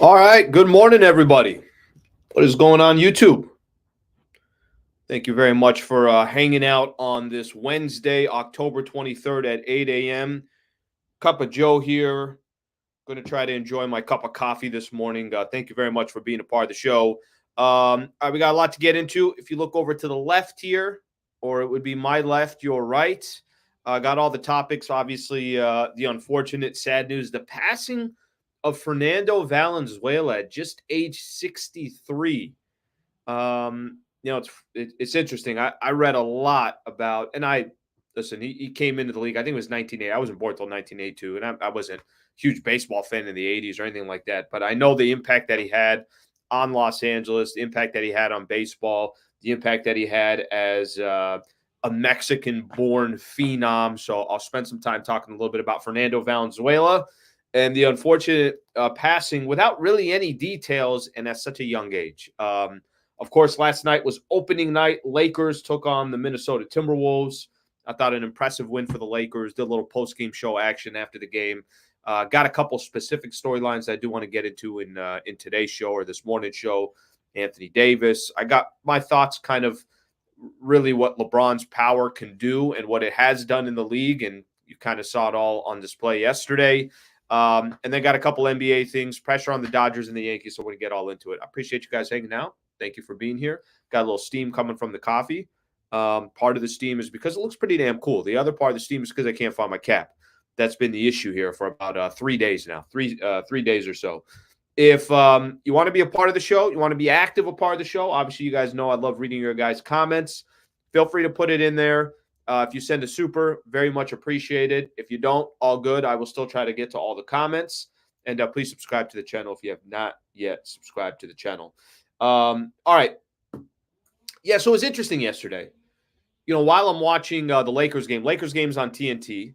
All right. Good morning, everybody. What is going on, YouTube? Thank you very much for hanging out on this Wednesday, October 23rd at 8 a.m. Cup of Joe here. Going to try to enjoy my cup of coffee this morning. Thank you very much for being a part of the show. All right, we got a lot to get into. If you look over to the left here, or it would be my left, your right, got all the topics. Obviously, the unfortunate, sad news, the passing of Fernando Valenzuela at just age 63. It's interesting. I read a lot about, and I listen. He came into the league. I think it was 1980. I wasn't born until 1982, and I wasn't a huge baseball fan in the 80s or anything like that. But I know the impact that he had on Los Angeles, the impact that he had on baseball, the impact that he had as a Mexican-born phenom. So I'll spend some time talking a little bit about Fernando Valenzuela and the unfortunate passing without really any details, and at such a young age. Of course, last night was opening night. Lakers took on the Minnesota Timberwolves. I thought an impressive win for the Lakers. Did a little post-game show action after the game. Got a couple specific storylines I do want to get into in today's show or this morning's show. Anthony Davis. I got my thoughts kind of really what LeBron's power can do and what it has done in the league, and you kind of saw it all on display yesterday. And then got a couple NBA things, pressure on the Dodgers and the Yankees, so we're going to get all into it. I appreciate you guys hanging out. Thank you for being here. Got a little steam coming from the coffee. Part of the steam is because it looks pretty damn cool. The other part of the steam is because I can't find my cap. That's been the issue here for about 3 days now, three days or so. If you want to be a part of the show, you want to be active a part of the show, obviously you guys know I love reading your guys' comments. Feel free to put it in there. If you send a super, very much appreciated. If you don't, all good. I will still try to get to all the comments. And please subscribe to the channel if you have not yet subscribed to the channel. All right. Yeah, so it was interesting yesterday. While I'm watching the Lakers game's on TNT,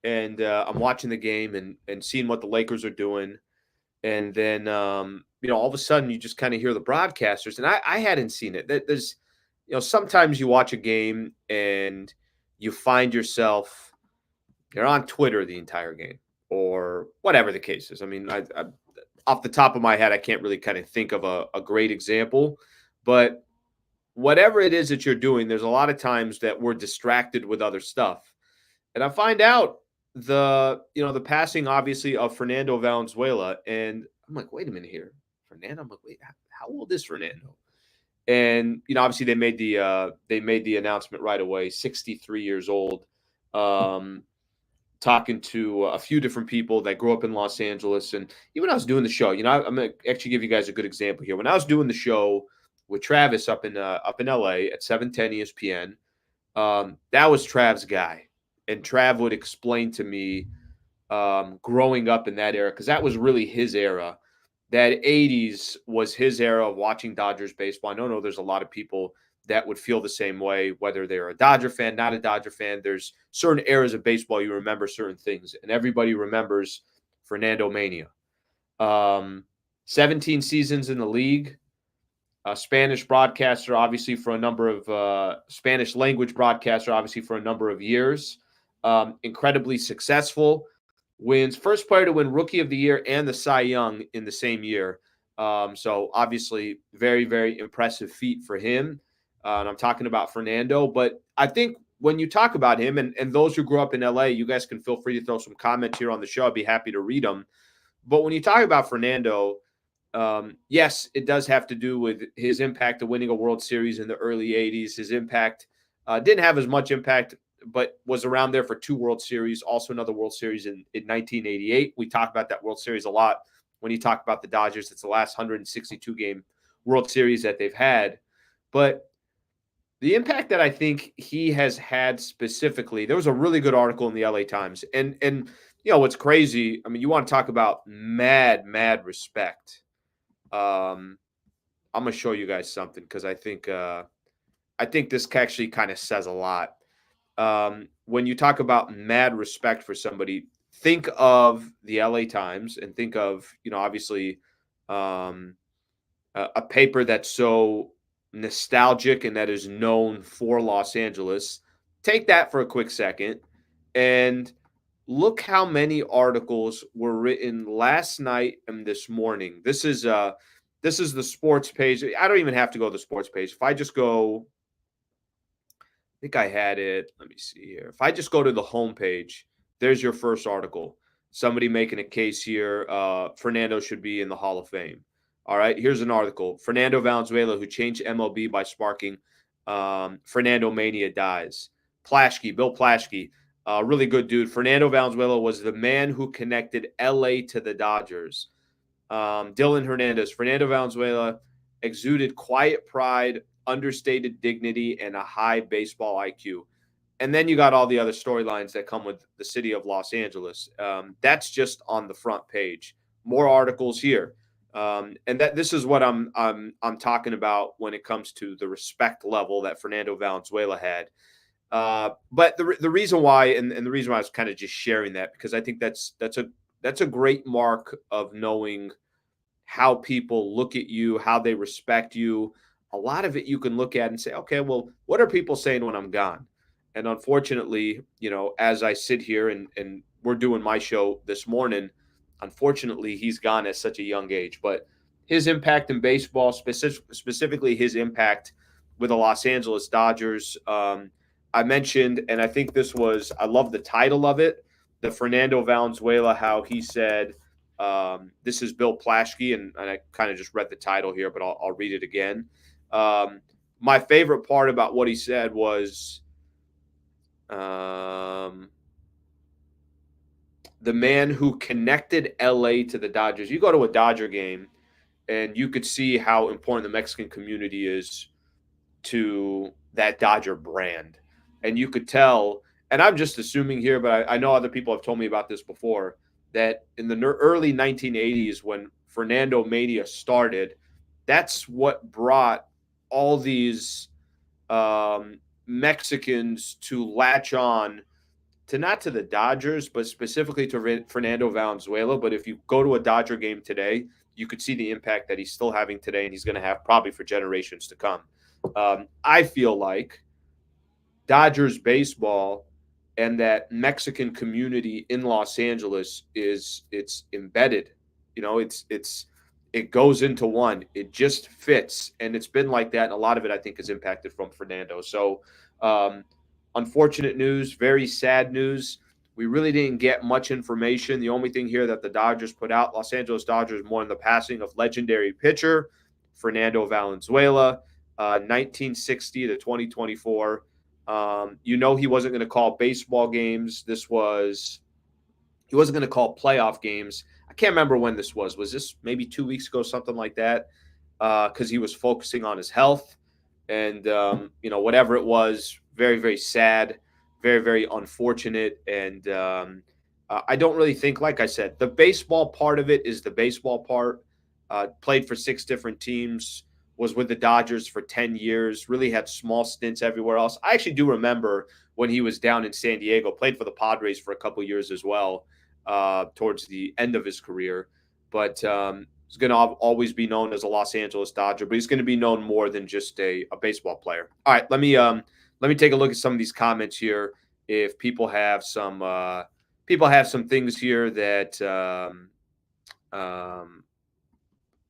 and I'm watching the game and seeing what the Lakers are doing. And then, all of a sudden you just kind of hear the broadcasters, and I hadn't seen it. There's, sometimes you watch a game and you find yourself, you're on Twitter the entire game or whatever the case is. I mean, I off the top of my head, I can't really kind of think of a great example, but whatever it is that you're doing, there's a lot of times that we're distracted with other stuff. And I find out the passing, obviously, of Fernando Valenzuela, and I'm like, wait a minute here, Fernando. I'm like, wait, how old is Fernando? And obviously they made the announcement right away. 63 years old. Talking to a few different people that grew up in Los Angeles, and even when I was doing the show, I'm gonna actually give you guys a good example here. When I was doing the show with Travis up in LA at 710 ESPN, that was Trav's guy, and Trav would explain to me growing up in that era, because that was really his era. That 80s was his era of watching Dodgers baseball. I know there's a lot of people that would feel the same way, whether they're a Dodger fan, not a Dodger fan. There's certain eras of baseball you remember certain things, and everybody remembers Fernando Mania. 17 seasons in the league, a Spanish broadcaster, obviously for a number of Spanish language broadcaster, obviously for a number of years. Incredibly successful. Wins first player to win Rookie of the Year and the Cy Young in the same year. So obviously very, very impressive feat for him. And I'm talking about Fernando. But I think when you talk about him, and those who grew up in LA, you guys can feel free to throw some comments here on the show. I'd be happy to read them. But when you talk about Fernando, yes, it does have to do with his impact of winning a World Series in the early 80s. His impact didn't have as much impact, but was around there for 2 World Series, also another World Series in 1988. We talk about that World Series a lot when you talk about the Dodgers. It's the last 162-game World Series that they've had. But the impact that I think he has had specifically, there was a really good article in the LA Times. And what's crazy, I mean, you want to talk about mad respect. I'm going to show you guys something, because I think this actually kind of says a lot. When you talk about mad respect for somebody, think of the LA Times and think of, obviously a paper that's so nostalgic and that is known for Los Angeles. Take that for a quick second and Look how many articles were written last night and this morning. This is the sports page. I don't even have to go to the sports page. If I just go, I think I had it. Let me see here. If I just go to the homepage, there's your first article. Somebody making a case here. Fernando should be in the Hall of Fame. All right. Here's an article. Fernando Valenzuela, who changed MLB by sparking Fernando Mania, dies. Plaschke, Bill Plaschke, really good dude. Fernando Valenzuela was the man who connected LA to the Dodgers. Dylan Hernandez, Fernando Valenzuela exuded quiet pride, understated dignity, and a high baseball IQ. And then you got all the other storylines that come with the city of Los Angeles. That's just on the front page. More articles here, and that this is what I'm talking about when it comes to the respect level that Fernando Valenzuela had. But the reason why, and the reason why I was kind of just sharing that, because I think that's a great mark of knowing how people look at you, how they respect you. A lot of it you can look at and say, okay, well, what are people saying when I'm gone? And unfortunately, as I sit here and we're doing my show this morning, unfortunately, he's gone at such a young age. But his impact in baseball, specifically his impact with the Los Angeles Dodgers, I mentioned, and I think I love the title of it, the Fernando Valenzuela, how he said, this is Bill Plaschke, and I kind of just read the title here, but I'll read it again. My favorite part about what he said was the man who connected LA to the Dodgers. You go to a Dodger game, and you could see how important the Mexican community is to that Dodger brand. And you could tell, and I'm just assuming here, but I know other people have told me about this before, that in the early 1980s, when Fernando Mania started, that's what brought all these Mexicans to latch on to, not to the Dodgers, but specifically to Fernando Valenzuela. But if you go to a Dodger game today, you could see the impact that he's still having today, and he's going to have probably for generations to come. I feel like Dodgers baseball and that Mexican community in Los Angeles it's embedded. It goes into one. It just fits, and it's been like that. And a lot of it, I think, is impacted from Fernando. So, unfortunate news, very sad news. We really didn't get much information. The only thing here that the Dodgers put out, Los Angeles Dodgers, mourn the passing of legendary pitcher Fernando Valenzuela, 1960 to 2024. He wasn't going to call baseball games. He wasn't going to call playoff games. I can't remember when this was. Was this maybe 2 weeks ago, something like that? Because he was focusing on his health, and whatever it was, very, very sad, very, very unfortunate. And I don't really think, like I said, the baseball part of it is the baseball part. Played for 6 different teams, was with the Dodgers for 10 years, really had small stints everywhere else. I actually do remember when he was down in San Diego, played for the Padres for a couple years as well, towards the end of his career. But he's going to always be known as a Los Angeles Dodger, but he's going to be known more than just a baseball player. All right, let me take a look at some of these comments here. If people have some things here that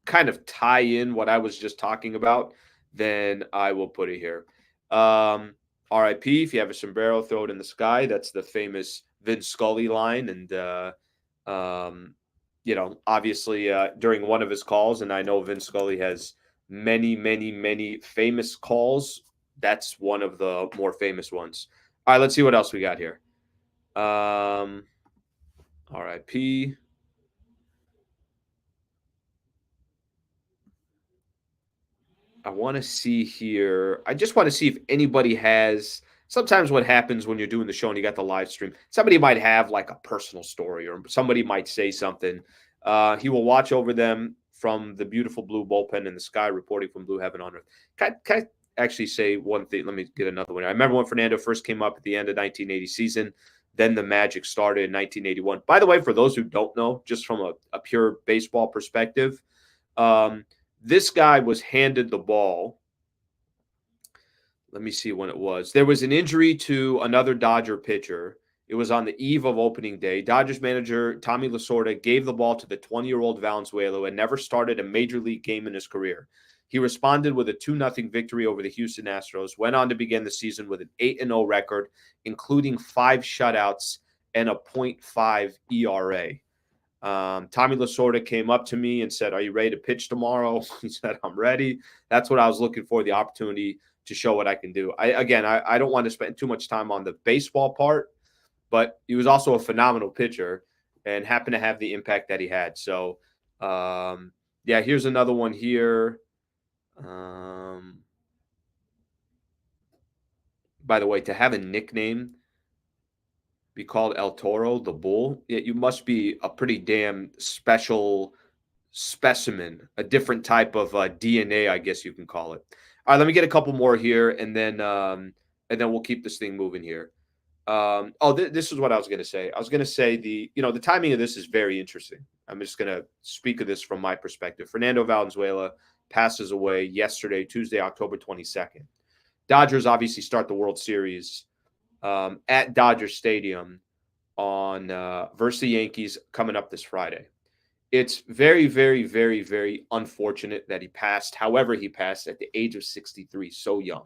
kind of tie in what I was just talking about, then I will put it here. RIP, if you have a sombrero, throw it in the sky. That's the famous Vince Scully line. And, obviously during one of his calls, and I know Vince Scully has many, many, many famous calls. That's one of the more famous ones. All right, let's see what else we got here. RIP. I want to see here. I just want to see if anybody has. Sometimes what happens when you're doing the show and you got the live stream, somebody might have like a personal story, or somebody might say something. He will watch over them from the beautiful blue bullpen in the sky, reporting from Blue Heaven on Earth. Can I actually say one thing? Let me get another one. I remember when Fernando first came up at the end of 1980 season. Then the magic started in 1981. By the way, for those who don't know, just from a pure baseball perspective, this guy was handed the ball. Let me see when it was. There was an injury to another Dodger pitcher. It was on the eve of opening day. Dodgers manager Tommy Lasorda gave the ball to the 20-year-old Valenzuela, who had never started a major league game in his career. He responded with a 2-0 victory over the Houston Astros, went on to begin the season with an 8-0 record, including 5 shutouts and a .5 ERA. Tommy Lasorda came up to me and said, "Are you ready to pitch tomorrow?" He said, "I'm ready." That's what I was looking for, the opportunity to show what I can do. I don't want to spend too much time on the baseball part, but he was also a phenomenal pitcher and happened to have the impact that he had. So, yeah, here's another one here. By the way, to have a nickname be called El Toro, the bull, you must be a pretty damn special specimen, a different type of DNA, I guess you can call it. All right, let me get a couple more here, and then we'll keep this thing moving here. This is what I was going to say. I was going to say the timing of this is very interesting. I'm just going to speak of this from my perspective. Fernando Valenzuela passes away yesterday, Tuesday, October 22nd. Dodgers obviously start the World Series at Dodger Stadium on versus the Yankees coming up this Friday. It's very, very, very, very unfortunate that he passed. However, he passed at the age of 63, so young.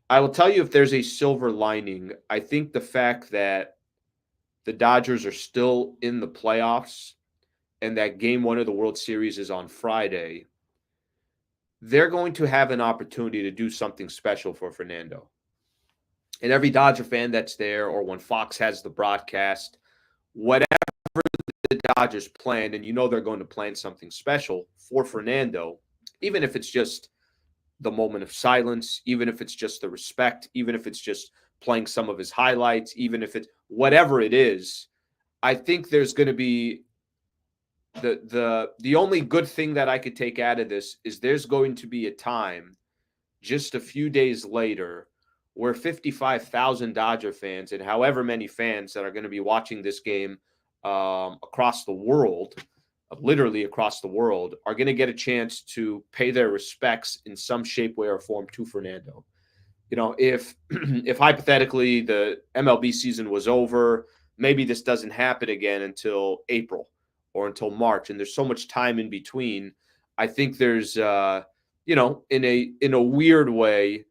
I will tell you, if there's a silver lining, I think the fact that the Dodgers are still in the playoffs and that game 1 of the World Series is on Friday, they're going to have an opportunity to do something special for Fernando. And every Dodger fan that's there, or when Fox has the broadcast, whatever the Dodgers plan, and they're going to plan something special for Fernando, even if it's just the moment of silence, even if it's just the respect, even if it's just playing some of his highlights, even if it's whatever it is, I think there's going to be the only good thing that I could take out of this is there's going to be a time just a few days later where 55,000 Dodger fans and however many fans that are going to be watching this game across the world, literally across the world, are going to get a chance to pay their respects in some shape, way, or form to Fernando. If hypothetically the MLB season was over, maybe this doesn't happen again until April or until March, and there's so much time in between. I think there's, in a weird way,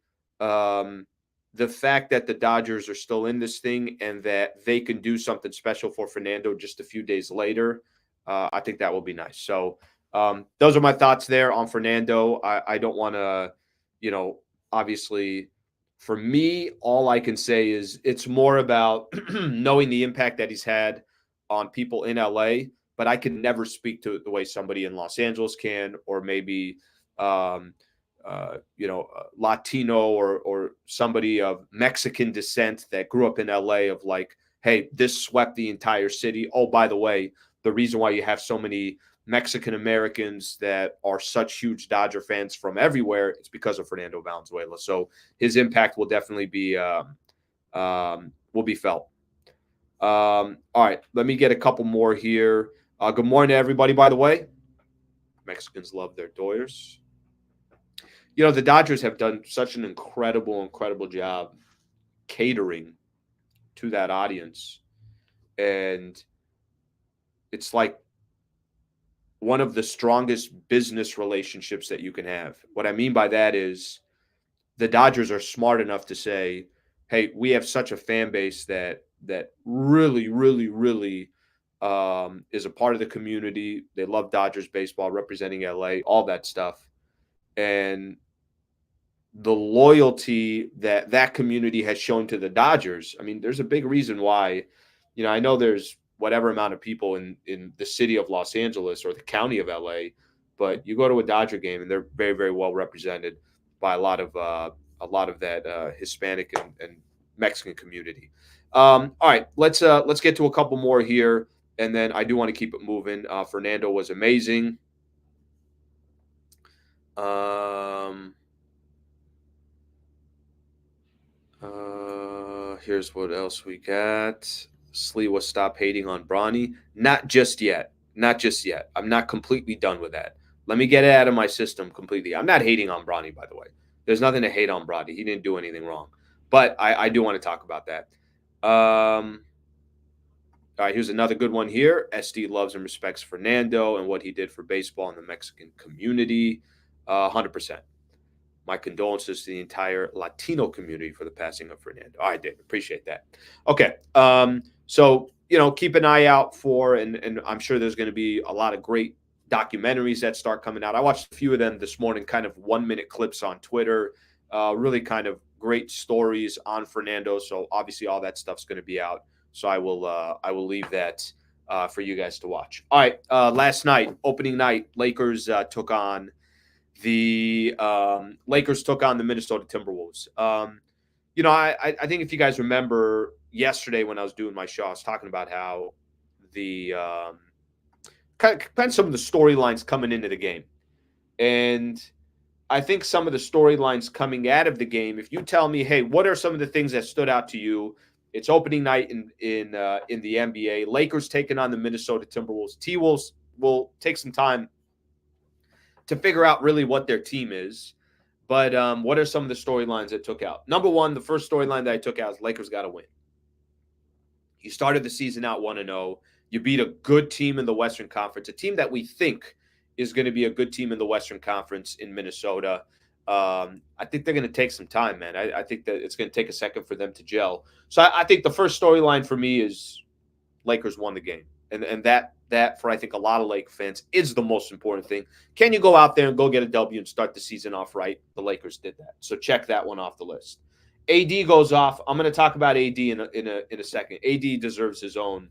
the fact that the Dodgers are still in this thing and that they can do something special for Fernando just a few days later, I think that will be nice. So those are my thoughts there on Fernando. I don't want to, obviously, for me, all I can say is it's more about knowing the impact that he's had on people in LA, but I can never speak to it the way somebody in Los Angeles can, or maybe, Latino or somebody of Mexican descent that grew up in LA, of like, hey, this swept the entire city. Oh, by the way, the reason why you have so many Mexican Americans that are such huge Dodger fans from everywhere, it's because of Fernando Valenzuela. So his impact will definitely be will be felt. All right, let me get a couple more here. Good morning to everybody, by the way. Mexicans love their Doyers. The Dodgers have done such an incredible job catering to that audience. And it's like one of the strongest business relationships that you can have. What I mean by that is the Dodgers are smart enough to say, hey, we have such a fan base that really, really, really is a part of the community. They love Dodgers baseball, representing LA, all that stuff. And the loyalty that community has shown to the Dodgers. I mean, there's a big reason why, I know there's whatever amount of people in the city of Los Angeles or the county of LA, but you go to a Dodger game and they're very, very well represented by a lot of that Hispanic and Mexican community. All right, let's get to a couple more here, and then I do want to keep it moving. Fernando was amazing. Here's what else we got. Sliwa, stop hating on Bronny. Not just yet. Not just yet. I'm not completely done with that. Let me get it out of my system completely. I'm not hating on Bronny, by the way. There's nothing to hate on Bronny. He didn't do anything wrong. But I do want to talk about that. All right, here's another good one here. SD loves and respects Fernando and what he did for baseball in the Mexican community. 100%. My condolences to the entire Latino community for the passing of Fernando. I did appreciate that. Okay, so keep an eye out for, and I'm sure there's going to be a lot of great documentaries that start coming out. I watched a few of them this morning, kind of 1-minute clips on Twitter. Really kind of great stories on Fernando. So obviously all that stuff's going to be out. So I will leave that for you guys to watch. All right, last night, opening night, Lakers took on the Minnesota Timberwolves. I think if you guys remember yesterday when I was doing my show, I was talking about how the kind of some of the storylines coming into the game, and I think some of the storylines coming out of the game. If you tell me, hey, what are some of the things that stood out to you? It's opening night in the NBA. Lakers taking on the Minnesota Timberwolves. T-Wolves will take some time to figure out really what their team is. But what are some of the storylines that took out? Number one, the first storyline that I took out is Lakers got to win. You started the season out 1-0. You beat a good team in the Western Conference, a team that we think is going to be a good team in the Western Conference in Minnesota. I think they're going to take some time, man. I think that it's going to take a second for them to gel. So I think the first storyline for me is Lakers won the game. And that for I think a lot of Lake fans is the most important thing. Can you go out there and go get a W and start the season off right? The Lakers did that. So check that one off the list. AD goes off. I'm going to talk about AD in a second. AD deserves his own,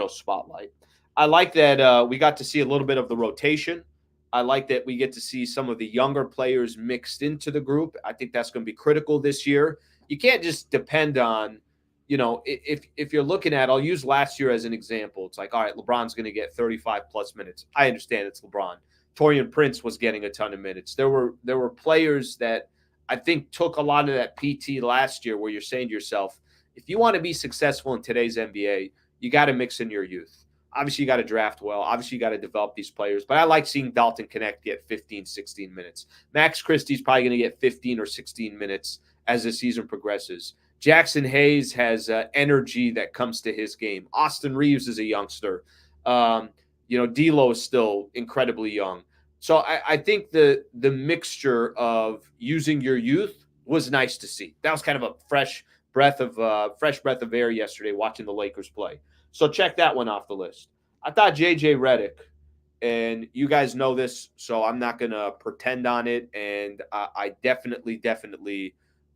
spotlight. I like that we got to see a little bit of the rotation. I like that we get to see some of the younger players mixed into the group. I think that's going to be critical this year. You can't just depend on, if you're looking at, I'll use last year as an example. It's like, all right, LeBron's going to get 35 plus minutes. I understand it's LeBron. Taurean Prince was getting a ton of minutes. There were players that I think took a lot of that PT last year where you're saying to yourself, if you want to be successful in today's NBA, you got to mix in your youth. Obviously, you got to draft well. Obviously, you got to develop these players. But I like seeing Dalton Connect get 15, 16 minutes. Max Christie's probably going to get 15 or 16 minutes as the season progresses. Jackson Hayes has energy that comes to his game. Austin Reeves is a youngster. D'Lo is still incredibly young. So I think the mixture of using your youth was nice to see. That was kind of a fresh breath of air yesterday watching the Lakers play. So check that one off the list. I thought JJ Redick, and you guys know this, so I'm not going to pretend on it. And I definitely,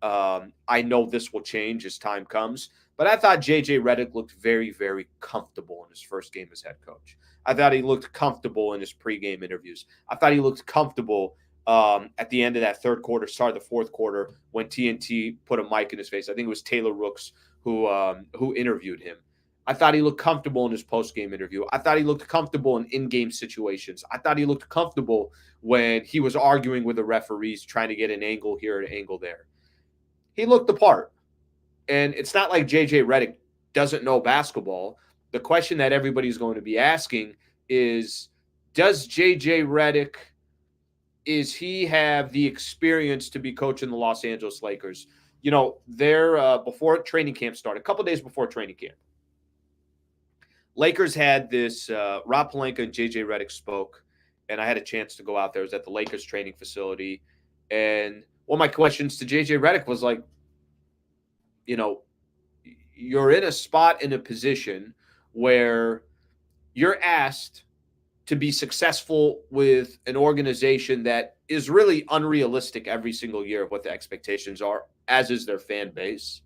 I know this will change as time comes. But I thought JJ Redick looked very, very comfortable in his first game as head coach. I thought he looked comfortable in his pregame interviews. I thought he looked comfortable at the end of that third quarter, start of the fourth quarter, when TNT put a mic in his face. I think it was Taylor Rooks who interviewed him. I thought he looked comfortable in his post-game interview. I thought he looked comfortable in game situations. I thought he looked comfortable when he was arguing with the referees, trying to get an angle here, an angle there. He looked the part. And it's not like JJ Redick doesn't know basketball. The question that everybody's going to be asking is, does JJ Redick, is he have the experience to be coaching the Los Angeles Lakers? They're before training camp started, a couple days before training camp, Lakers had this, Rob Pelinka and JJ Redick spoke, and I had a chance to go out there. I was at the Lakers training facility. And one of my questions to JJ Redick was like, you're in a spot, in a position where you're asked to be successful with an organization that is really unrealistic every single year of what the expectations are, as is their fan base.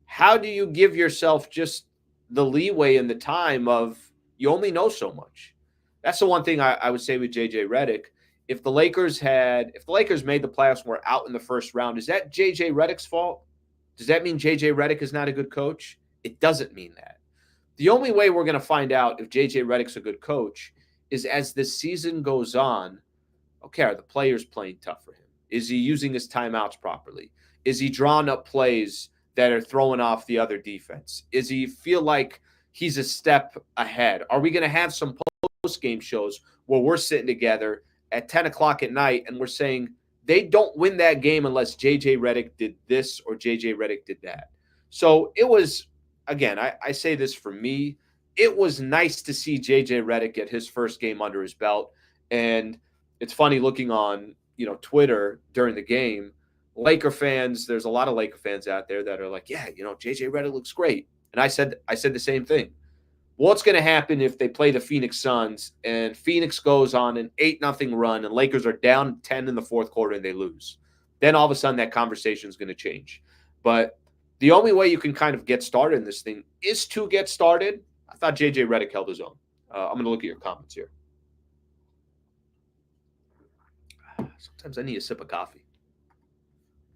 How do you give yourself just the leeway and the time of, you only know so much? That's the one thing I would say with JJ Redick. If the Lakers made the playoffs and were out in the first round, is that JJ Redick's fault? Does that mean JJ Redick is not a good coach? It doesn't mean that. The only way we're going to find out if JJ Redick's a good coach is as the season goes on. Okay, are the players playing tough for him? Is he using his timeouts properly? Is he drawing up plays that are throwing off the other defense? Is he feel like he's a step ahead? Are we going to have some post-game shows where we're sitting together at 10 o'clock at night and we're saying they don't win that game unless JJ Redick did this or JJ Redick did that? So it was, again, I say this for me, it was nice to see JJ Redick get his first game under his belt. And it's funny looking on, Twitter during the game, Laker fans, there's a lot of Laker fans out there that are like, yeah, JJ Redick looks great. And I said the same thing. What's going to happen if they play the Phoenix Suns and Phoenix goes on an 8-0 run and Lakers are down 10 in the fourth quarter and they lose? Then all of a sudden that conversation is going to change. But the only way you can kind of get started in this thing is to get started. I thought JJ Redick held his own. I'm going to look at your comments here. Sometimes I need a sip of coffee.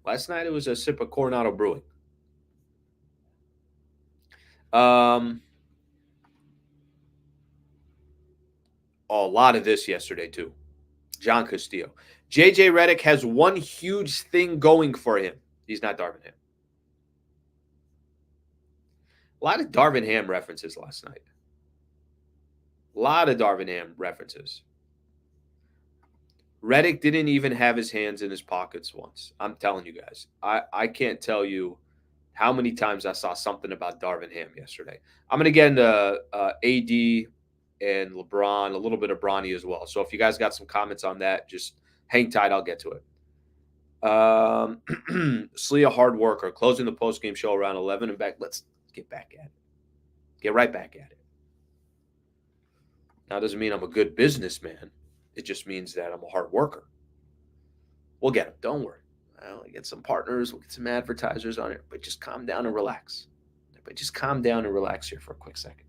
Last night it was a sip of Coronado Brewing. A lot of this yesterday, too. John Castillo. JJ Redick has one huge thing going for him. He's not Darvin Ham. A lot of Darvin Ham references last night. A lot of Darvin Ham references. Redick didn't even have his hands in his pockets once. I'm telling you guys. I can't tell you how many times I saw something about Darvin Ham yesterday. I'm going to get into AD and LeBron, a little bit of Bronny as well. So if you guys got some comments on that, just hang tight. I'll get to it. Skalij, hard worker, closing the post-game show around 11 and back. Let's get back at it. Get right back at it. Now, it doesn't mean I'm a good businessman. It just means that I'm a hard worker. We'll get them. Don't worry. I'll get some partners. We'll get some advertisers on it. But just calm down and relax. Here for a quick second.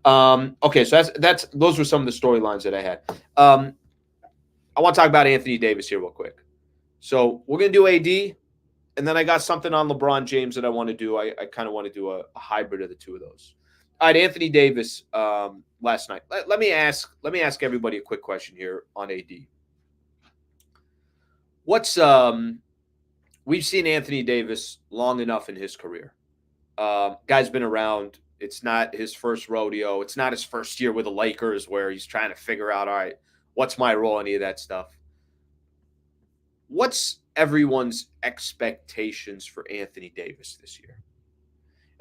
Okay, so those were some of the storylines that I had. I want to talk about Anthony Davis here real quick. So we're going to do AD, and then I got something on LeBron James that I want to do. I kind of want to do a hybrid of the two of those. All right, Anthony Davis last night. Let me ask everybody a quick question here on AD. We've seen Anthony Davis long enough in his career. Guy's been around. It's not his first rodeo. It's not his first year with the Lakers where he's trying to figure out, all right, what's my role, any of that stuff. What's everyone's expectations for Anthony Davis this year?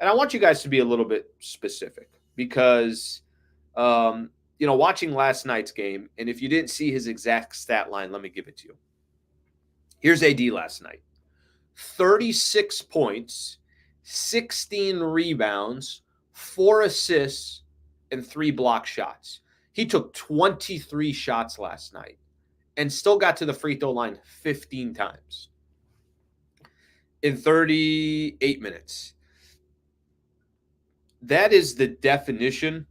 And I want you guys to be a little bit specific because, watching last night's game, and if you didn't see his exact stat line, let me give it to you. Here's AD last night. 36 points, 16 rebounds, 4 assists, and 3 block shots. He took 23 shots last night and still got to the free throw line 15 times in 38 minutes. That is the definition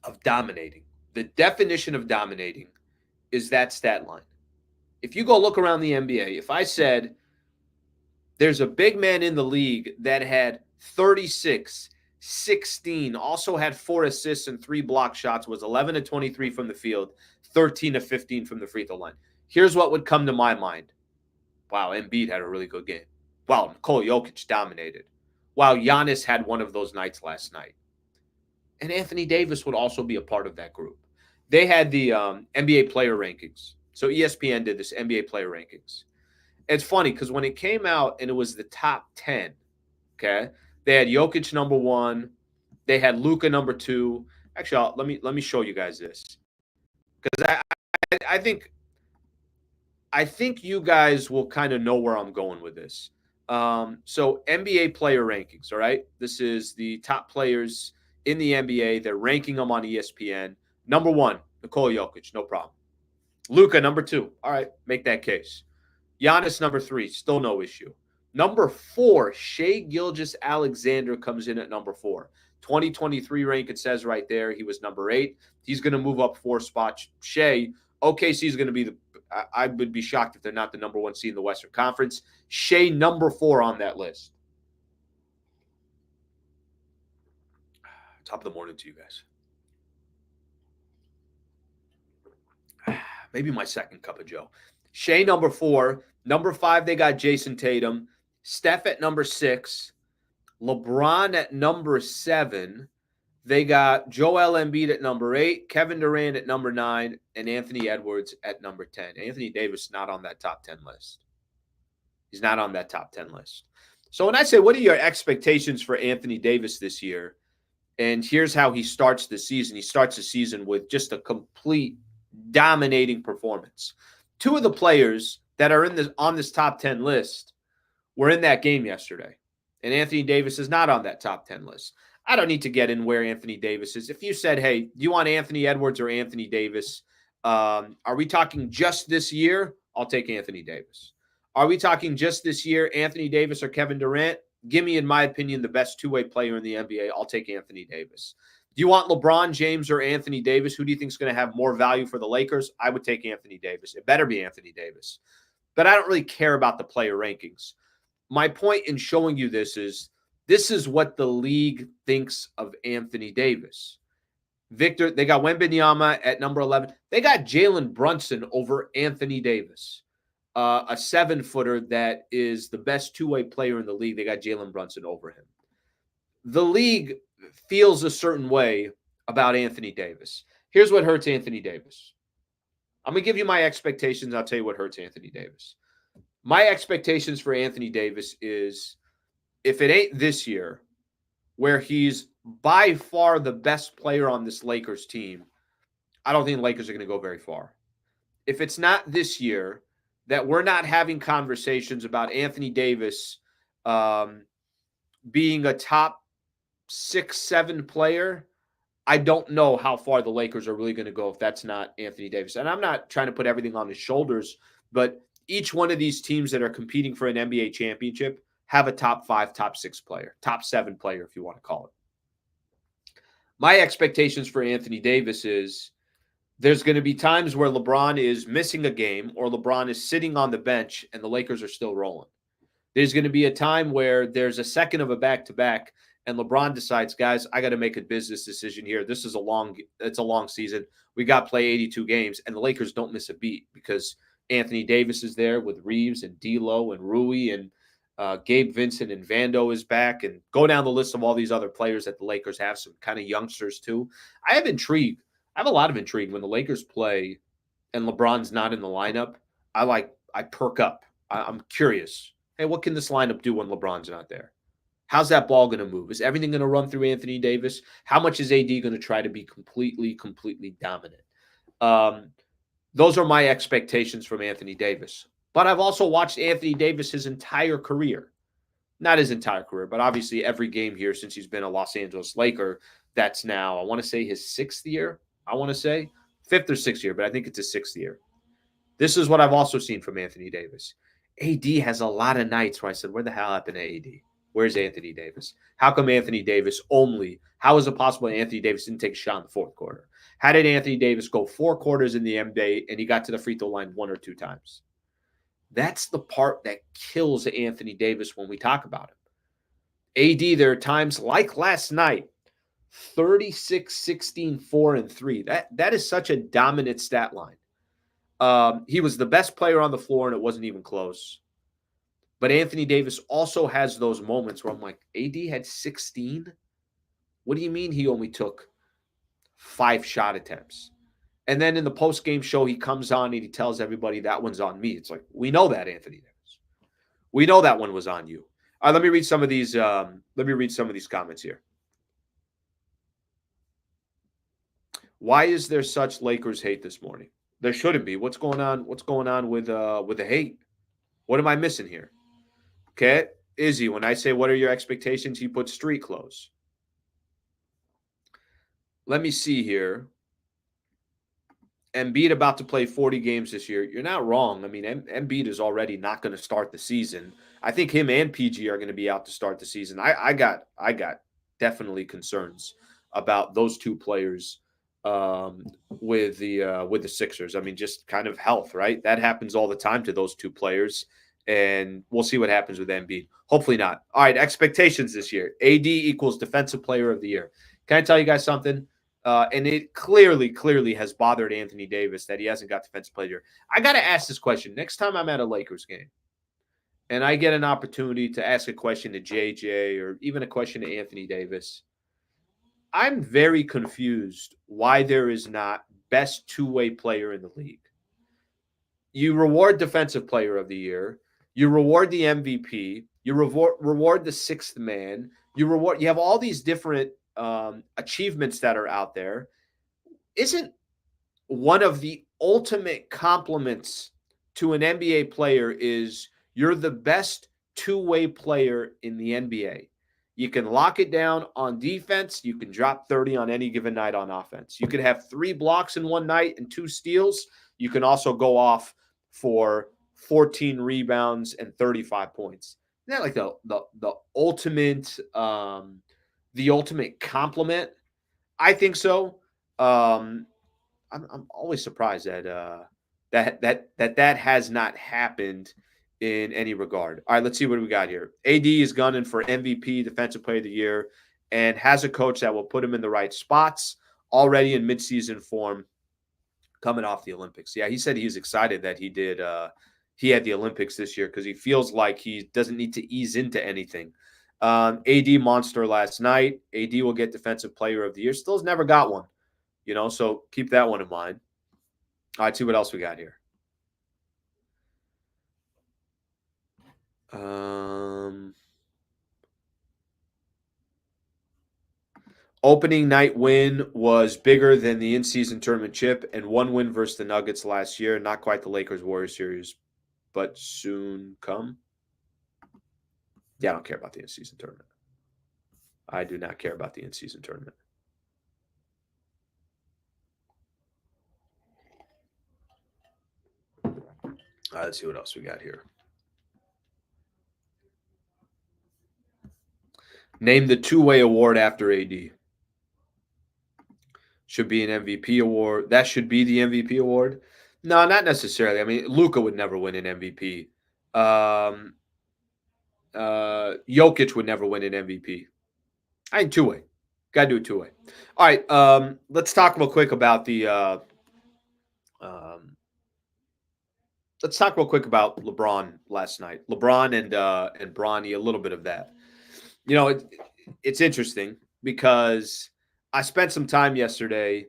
of dominating. The definition of dominating is that stat line. If you go look around the NBA, if I said there's a big man in the league that had 36, 16, also had 4 assists and 3 block shots, was 11 to 23 from the field, 13 to 15 from the free throw line. Here's what would come to my mind. Wow, Embiid had a really good game. Wow, Nikola Jokic dominated. Wow, Giannis had one of those nights last night. And Anthony Davis would also be a part of that group. They had the NBA player rankings. So ESPN did this NBA player rankings. It's funny because when it came out and it was the top 10, okay, they had Jokic number 1. They had Luka number 2. Actually, let me show you guys this because I think you guys will kind of know where I'm going with this. So NBA player rankings, all right? This is the top players in the NBA. They're ranking them on ESPN. Number 1, Nikola Jokic, no problem. Luka, number 2. All right, make that case. Giannis, number 3, still no issue. Number 4, Shai Gilgeous-Alexander comes in at number 4. 2023 rank, it says right there, he was number 8. He's going to move up 4 spots. Shai, OKC is going to be I would be shocked if they're not the number 1 seed in the Western Conference. Shai, number 4 on that list. Top of the morning to you guys. Maybe my second cup of Joe. Shai, number 4. Number 5, they got Jason Tatum. Steph at number 6. LeBron at number 7. They got Joel Embiid at number 8. Kevin Durant at number 9. And Anthony Edwards at number 10. Anthony Davis not on that top 10 list. He's not on that top 10 list. So when I say, what are your expectations for Anthony Davis this year? And here's how he starts the season. He starts the season with just a complete dominating performance. Two of the players that are in this on this top 10 list were in that game yesterday. And Anthony Davis is not on that top 10 list. I don't need to get in where Anthony Davis is. If you said, hey, do you want Anthony Edwards or Anthony Davis? Are we talking just this year? I'll take Anthony Davis. Are we talking just this year, Anthony Davis or Kevin Durant? Give me, in my opinion, the best two-way player in the NBA. I'll take Anthony Davis. Do you want LeBron James or Anthony Davis? Who do you think is going to have more value for the Lakers? I would take Anthony Davis. It better be Anthony Davis. But I don't really care about the player rankings. My point in showing you this is what the league thinks of Anthony Davis. Victor, they got Wembanyama at number 11. They got Jalen Brunson over Anthony Davis, a 7-footer that is the best two-way player in the league. They got Jalen Brunson over him. The league feels a certain way about Anthony Davis. Here's what hurts Anthony Davis. I'm going to give you my expectations. I'll tell you what hurts Anthony Davis. My expectations for Anthony Davis is, if it ain't this year, where he's by far the best player on this Lakers team, I don't think the Lakers are going to go very far. If it's not this year, that we're not having conversations about Anthony Davis being a top 6, 7 player, I don't know how far the Lakers are really going to go if that's not Anthony Davis. And I'm not trying to put everything on his shoulders, but each one of these teams that are competing for an NBA championship have a top 5, top 6 player, top 7 player, if you want to call it. My expectations for Anthony Davis is there's going to be times where LeBron is missing a game or LeBron is sitting on the bench and the Lakers are still rolling. There's going to be a time where there's a second of a back-to-back and LeBron decides, guys, I got to make a business decision here. It's a long season. We got to play 82 games, and the Lakers don't miss a beat because Anthony Davis is there with Reeves and D'Lo and Rui and Gabe Vincent and Vando is back, and go down the list of all these other players that the Lakers have, some kind of youngsters too. I have intrigue. I have a lot of intrigue when the Lakers play and LeBron's not in the lineup. I perk up. I'm curious. Hey, what can this lineup do when LeBron's not there? How's that ball going to move? Is everything going to run through Anthony Davis? How much is AD going to try to be completely dominant? Those are my expectations from Anthony Davis. But I've also watched Anthony Davis his entire career. Not his entire career, but obviously every game here since he's been a Los Angeles Laker. That's now, I want to say, his 6th year. I want to say 5th or 6th year, but I think it's his 6th year. This is what I've also seen from Anthony Davis. AD has a lot of nights where I said, where the hell happened to AD? Where's Anthony Davis? How come Anthony Davis how is it possible Anthony Davis didn't take a shot in the 4th quarter? How did Anthony Davis go 4 quarters in the NBA and he got to the free throw line 1 or 2 times? That's the part that kills Anthony Davis when we talk about him. AD, there are times like last night, 36, 16, 4, and 3. That is such a dominant stat line. He was the best player on the floor, and it wasn't even close. But Anthony Davis also has those moments where I'm like, AD had 16? What do you mean he only took 5 shot attempts? And then in the post-game show, he comes on and he tells everybody that one's on me. It's like, we know that, Anthony Davis. We know that one was on you. All right, let me read some of these. Comments here. Why is there such Lakers hate this morning? There shouldn't be. What's going on? What's going on with the hate? What am I missing here? Okay, Izzy, when I say what are your expectations, he puts street clothes. Let me see here. Embiid about to play 40 games this year. You're not wrong. I mean, Embiid is already not going to start the season. I think him and PG are going to be out to start the season. I got definitely concerns about those two players with the Sixers. I mean, just kind of health, right? That happens all the time to those two players, and we'll see what happens with Embiid. Hopefully not. All right, expectations this year. AD equals Defensive Player of the Year. Can I tell you guys something? And it clearly has bothered Anthony Davis that he hasn't got Defensive Player of the Year. I got to ask this question. Next time I'm at a Lakers game and I get an opportunity to ask a question to JJ or even a question to Anthony Davis, I'm very confused why there is not best two-way player in the league. You reward Defensive Player of the Year. You reward the MVP. You reward the sixth man. You have all these different achievements that are out there. Isn't one of the ultimate compliments to an NBA player is you're the best two-way player in the NBA. You can lock it down on defense. You can drop 30 on any given night on offense. You could have 3 blocks in one night and 2 steals. You can also go off for 14 rebounds and 35 points. Isn't that like the ultimate compliment? I think so. I'm always surprised that has not happened in any regard. All right, let's see what we got here. AD is gunning for MVP, Defensive Player of the Year, and has a coach that will put him in the right spots. Already in midseason form, coming off the Olympics. Yeah, he said he's excited that he had the Olympics this year because he feels like he doesn't need to ease into anything. AD monster last night. AD will get Defensive Player of the Year. Still's never got one. So keep that one in mind. All right, see what else we got here. Opening night win was bigger than the in-season tournament chip, and one win versus the Nuggets last year. Not quite the Lakers-Warriors series, but soon come. Yeah, I don't care about the in-season tournament. I do not care about the in-season tournament. All right, let's see what else we got here. Name the two-way award after AD. Should be an MVP award. That should be the MVP award. No, not necessarily. I mean, Luka would never win an MVP. Jokic would never win an MVP. I think two-way. Got to do it two-way. All right, let's talk real quick about the let's talk real quick about LeBron last night. LeBron and Bronny, a little bit of that. It's interesting because I spent some time yesterday,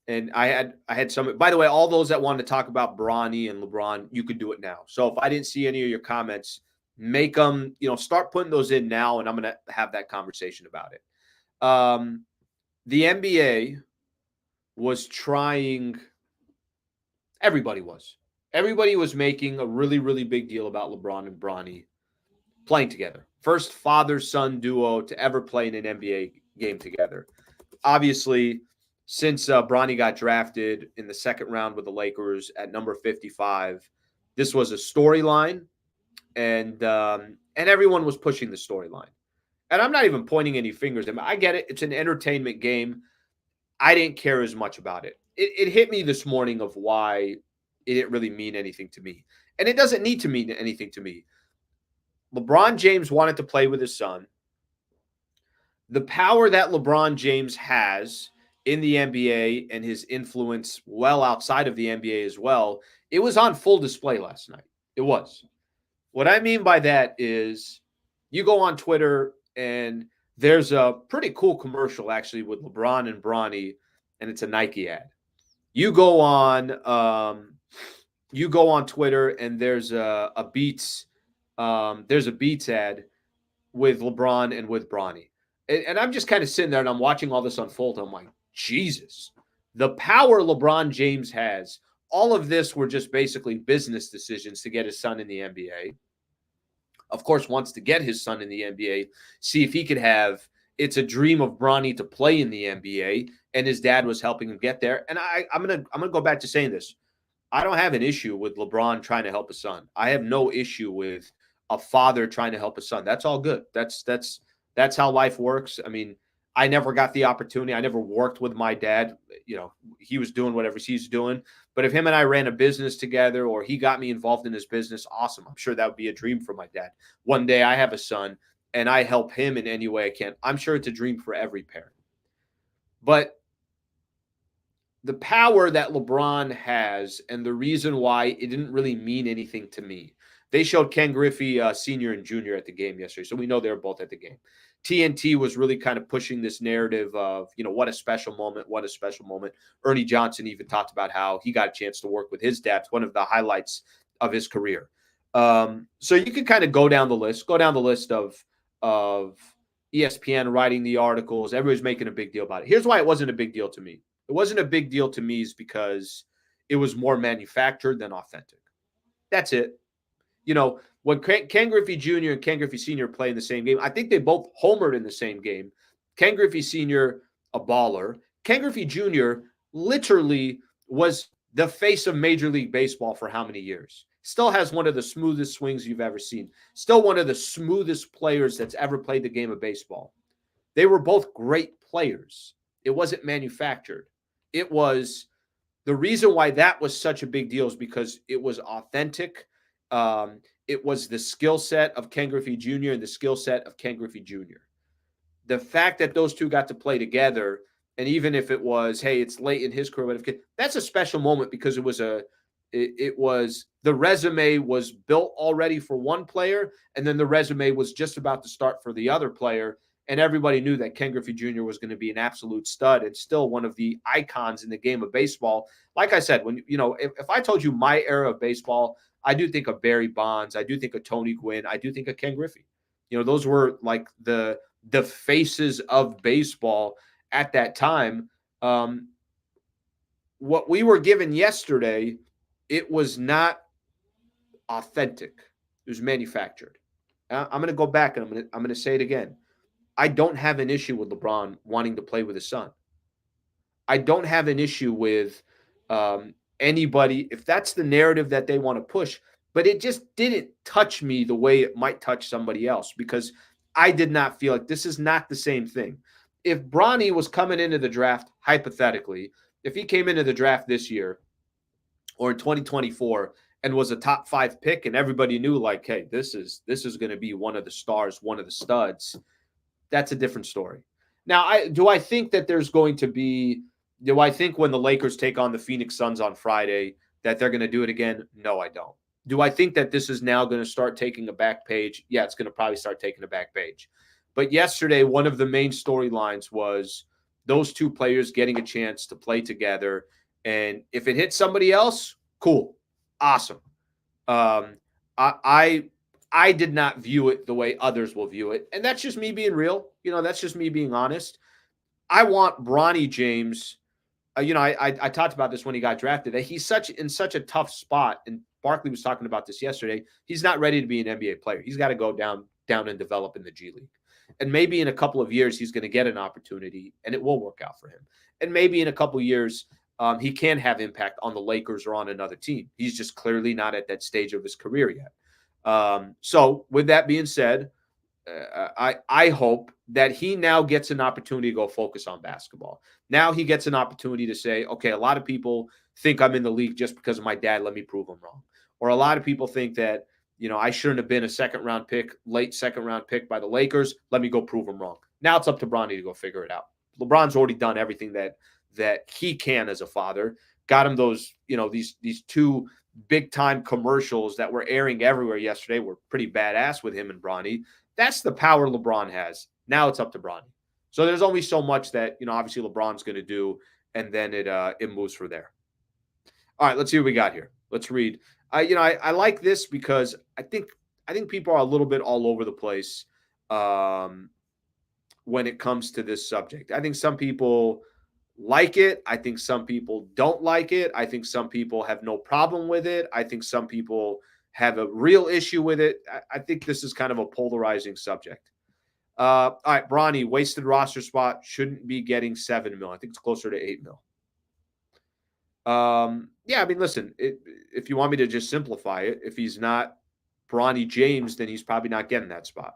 and I had some. By the way, all those that wanted to talk about Bronny and LeBron, you could do it now. So if I didn't see any of your comments, make them. Start putting those in now, and I'm going to have that conversation about it. The NBA was trying. Everybody was making a really, really big deal about LeBron and Bronny playing together. First father-son duo to ever play in an NBA game together. Obviously, since Bronny got drafted in the second round with the Lakers at number 55, this was a storyline, and everyone was pushing the storyline. And I'm not even pointing any fingers at him. I get it. It's an entertainment game. I didn't care as much about it. It hit me this morning of why it didn't really mean anything to me. And it doesn't need to mean anything to me. LeBron James wanted to play with his son. The power that LeBron James has in the NBA and his influence well outside of the NBA as well, it was on full display last night. It was. What I mean by that is you go on Twitter and there's a pretty cool commercial actually with LeBron and Bronny, and it's a Nike ad. You go on Twitter and there's a Beats ad with LeBron and with Bronny. And I'm just kind of sitting there and I'm watching all this unfold. I'm like, Jesus, the power LeBron James has. All of this were just basically business decisions to get his son in the NBA. Of course, wants to get his son in the NBA, see if he could have. It's a dream of Bronny to play in the NBA, and his dad was helping him get there. And I'm gonna go back to saying this. I don't have an issue with LeBron trying to help his son. I have no issue with a father trying to help his son. That's all good. That's how life works. I mean, I never got the opportunity. I never worked with my dad. He was doing whatever he's doing. But if him and I ran a business together or he got me involved in his business, awesome. I'm sure that would be a dream for my dad. One day I have a son and I help him in any way I can. I'm sure it's a dream for every parent. But the power that LeBron has and the reason why it didn't really mean anything to me. They showed Ken Griffey Sr. and Jr. at the game yesterday, so we know they were both at the game. TNT was really kind of pushing this narrative of, what a special moment, what a special moment. Ernie Johnson even talked about how he got a chance to work with his dad. It's one of the highlights of his career. So you can kind of go down the list of ESPN writing the articles. Everybody's making a big deal about it. Here's why it wasn't a big deal to me. It wasn't a big deal to me is because it was more manufactured than authentic. That's it. When Ken Griffey Jr. and Ken Griffey Sr. play in the same game, I think they both homered in the same game. Ken Griffey Sr., a baller. Ken Griffey Jr. literally was the face of Major League Baseball for how many years? Still has one of the smoothest swings you've ever seen. Still one of the smoothest players that's ever played the game of baseball. They were both great players. It wasn't manufactured. It was the reason why that was such a big deal is because it was authentic. It was the skill set of Ken Griffey Jr. and the skill set of Ken Griffey Jr. The fact that those two got to play together, and even if it was, hey, it's late in his career, but that's a special moment because it was the resume was built already for one player, and then the resume was just about to start for the other player. And everybody knew that Ken Griffey Jr. was going to be an absolute stud and still one of the icons in the game of baseball. Like I said, when if I told you my era of baseball, I do think of Barry Bonds, I do think of Tony Gwynn, I do think of Ken Griffey. Those were like the faces of baseball at that time. What we were given yesterday, it was not authentic. It was manufactured. I'm going to go back and I'm going to say it again. I don't have an issue with LeBron wanting to play with his son. I don't have an issue with anybody if that's the narrative that they want to push. But it just didn't touch me the way it might touch somebody else because I did not feel like this is not the same thing. If Bronny was coming into the draft, hypothetically, if he came into the draft this year or in 2024 and was a top 5 pick and everybody knew like, hey, this is going to be one of the stars, one of the studs, that's a different story. Now, I think that there's going to be do I think when the Lakers take on the Phoenix Suns on Friday that they're going to do it again? No, I don't. Do I think that this is now going to start taking a back page? Yeah, it's going to probably start taking a back page. But yesterday, one of the main storylines was those two players getting a chance to play together. And if it hits somebody else, cool. Awesome. I did not view it the way others will view it. And that's just me being real. That's just me being honest. I want Bronny James. I talked about this when he got drafted. That he's in such a tough spot, and Barkley was talking about this yesterday. He's not ready to be an NBA player. He's got to go down and develop in the G League. And maybe in a couple of years he's going to get an opportunity, and it will work out for him. And maybe in a couple of years he can have impact on the Lakers or on another team. He's just clearly not at that stage of his career yet. So with that being said, I hope that he now gets an opportunity to go focus on basketball. Now he gets an opportunity to say, okay, a lot of people think I'm in the league just because of my dad. Let me prove them wrong. Or a lot of people think that, I shouldn't have been a late second round pick by the Lakers. Let me go prove them wrong. Now it's up to Bronny to go figure it out. LeBron's already done everything that he can as a father. Got him those, these two big time commercials that were airing everywhere yesterday were pretty badass with him and Bronny. That's the power LeBron has. Now it's up to Bronny. So there's only so much that, obviously LeBron's going to do, and then it moves from there. All right, let's see what we got here. Let's read. I like this because I think people are a little bit all over the place when it comes to this subject. I think some people like it. I think some people don't like it. I think some people have no problem with it. I think some people have a real issue with it. I think this is kind of a polarizing subject. All right, Bronny, wasted roster spot, shouldn't be getting $7 million. I think it's closer to $8 million. Yeah, I mean, listen, if you want me to just simplify it, if he's not Bronny James, then he's probably not getting that spot.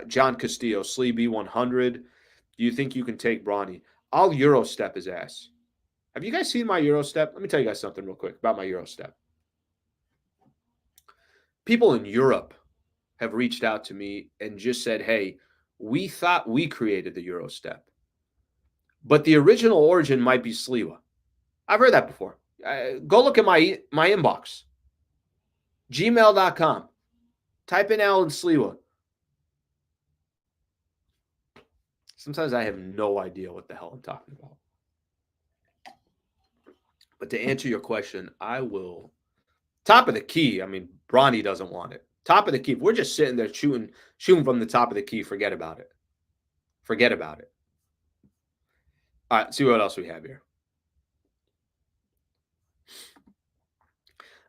John Castillo, Slee B100. Do you think you can take Bronny? I'll Euro step his ass. Have you guys seen my Euro step? Let me tell you guys something real quick about my Euro step. People in Europe have reached out to me and just said, hey, we thought we created the Euro step, but the original origin might be Sliwa. I've heard that before. Go look at my inbox. Gmail.com. Type in Alan Sliwa. Sometimes I have no idea what the hell I'm talking about. But to answer your question, I will top of the key. I mean, Bronny doesn't want it. Top of the key. If we're just sitting there shooting from the top of the key, forget about it. Forget about it. All right, see what else we have here.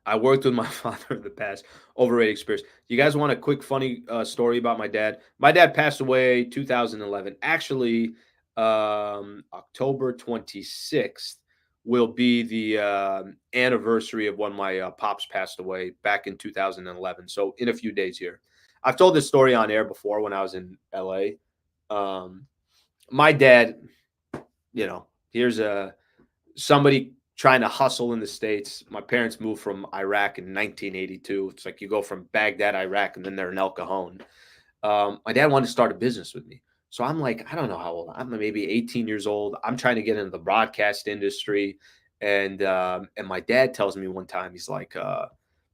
I worked with my father in the past. Overrated experience. You guys want a quick, funny story about my dad? My dad passed away 2011. Actually, October 26th will be the anniversary of when my pops passed away back in 2011. So in a few days here. I've told this story on air before when I was in LA. My dad, here's somebody trying to hustle in the States. My parents moved from Iraq in 1982. It's like you go from Baghdad, Iraq, and then they're in El Cajon. My dad wanted to start a business with me. So I'm like, I don't know how old I'm maybe 18 years old. I'm trying to get into the broadcast industry. And my dad tells me one time, he's like,